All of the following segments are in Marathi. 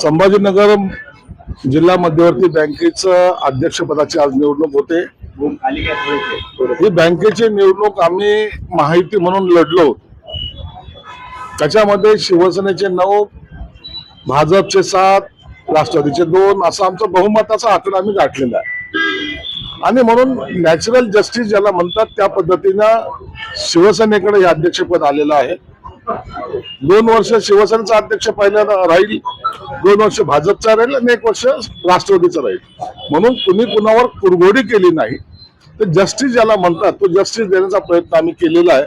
संभाजीनगर जिल्हा मध्यवर्ती बँकेचं अध्यक्षपदाची आज निवडणूक होते। ही बँकेची निवडणूक आम्ही माहिती म्हणून लढलो। त्याच्यामध्ये शिवसेनेचे 9, भाजपचे 7, राष्ट्रवादीचे 2 असा आमचा बहुमताचा आकडा आम्ही गाठलेला आहे। आणि म्हणून नॅचरल जस्टिस ज्याला म्हणतात त्या पद्धतीनं शिवसेनेकडे हे अध्यक्षपद आलेलं आहे। 2 वर्ष शिवसेनेचा अध्यक्ष पहिल्यांदा राहील, 2 वर्ष भाजपचा राहील आणि 1 वर्ष राष्ट्रवादीचा राहील। म्हणून कुणी कुणावर कुरघोडी केली नाही। तर जस्टिस ज्याला म्हणतात तो जस्टिस देण्याचा प्रयत्न आम्ही केलेला आहे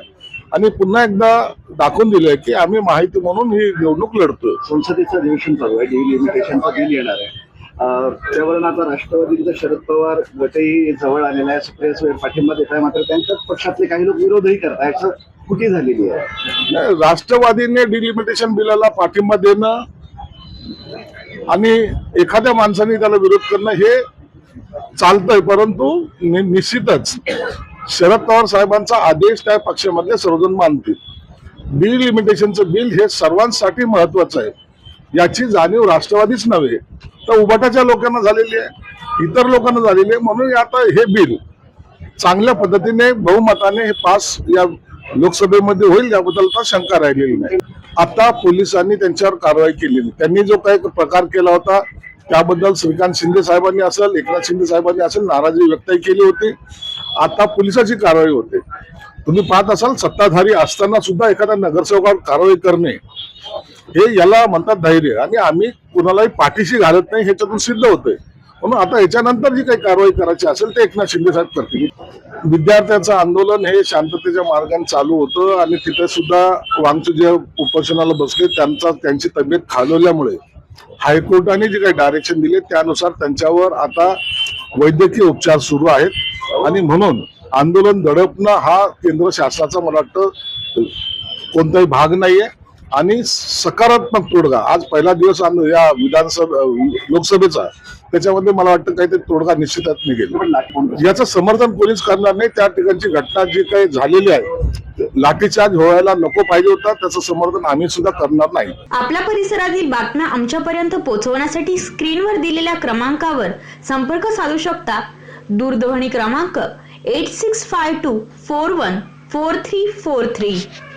आणि पुन्हा एकदा दाखवून दिलंय की आम्ही माहिती म्हणून ही निवडणूक लढतोय। संसदेचं अधिवेशन चालू आहे, डिलिमिटेशनचा बिल येणार आहे। त्यावरून आता राष्ट्रवादीचा शरद पवार गटही जवळ आलेला आहे, सुप्रिया पाठिंबा देत आहे, मात्र त्यांच्याच पक्षातले काही लोक विरोधही करतायत। असं कुठे झालेली आहे? राष्ट्रवादीने डिलिमिटेशन बिलाला पाठिंबा देणं आणि एखाद्या माणसाने त्याला विरोध करणं हे चालतंय, परंतु निश्चितच शरद पवार साहेबांचा आदेश त्या पक्षामधले सर्वजण मानतील। डिलिमिटेशनचं बिल हे सर्वांसाठी महत्वाचं आहे, याची जाणीव राष्ट्रवादीच नव्हे तर उबाटाच्या लोकांना झालेली आहे, इतर लोकांना झालेली आहे। म्हणून आता हे बिल चांगल्या पद्धतीने बहुमताने हे पास या लोकसभेमध्ये होईल याबद्दल तर शंका राहिलेली नाही। आता पोलिसांनी त्यांच्यावर कारवाई केलेली, त्यांनी जो काही प्रकार केला होता त्याबद्दल श्रीकांत शिंदे साहेबांनी असेल, एकनाथ शिंदे साहेबांनी असेल नाराजी व्यक्त केली होती। आता पोलिसाची कारवाई होते। तुम्ही पाहत असाल सत्ताधारी असताना सुद्धा एखाद्या नगरसेवकावर कारवाई करणे हे याला म्हणतात धैर्य, आणि आम्ही कुणालाही पाठीशी घालत नाही ह्याच्यातून सिद्ध होतंय। म्हणून आता याच्यानंतर जी काही कारवाई करायची असेल ते एकनाथ शिंदे साहेब करतील। विद्यार्थ्यांचं आंदोलन हे शांततेच्या मार्गाने चालू होतं आणि तिथे सुद्धा आमचे जे उपोषणाला बसले त्यांची तब्येत खालवल्यामुळे हायकोर्टाने जे काही डायरेक्शन दिले त्यानुसार त्यांच्यावर आता वैद्यकीय उपचार सुरू आहेत। आणि म्हणून आंदोलन दडपणं हा केंद्र शासनाचा मला वाटतं कोणताही भाग नाहीये आणि सकारात्मक तोडगा आज पहिला दिवस या लोकसभेचा, त्याच्यामध्ये मला वाटतं काहीतरी तोडगा निश्चितच निघेल। याचं समर्थन पोलीस करणार नाही। त्या ठिकाणची घटना जी काही झालेली आहे, लाठीचार्ज व्हायला नको पाहिजे होता, त्याचं समर्थन आम्ही सुद्धा करणार नाही। आपल्या परिसरातील बातम्या आमच्यापर्यंत पोहोचवण्यासाठी स्क्रीनवर दिलेल्या क्रमांकावर संपर्क साधू शकता। दूरध्वनी क्रमांक 8652414343।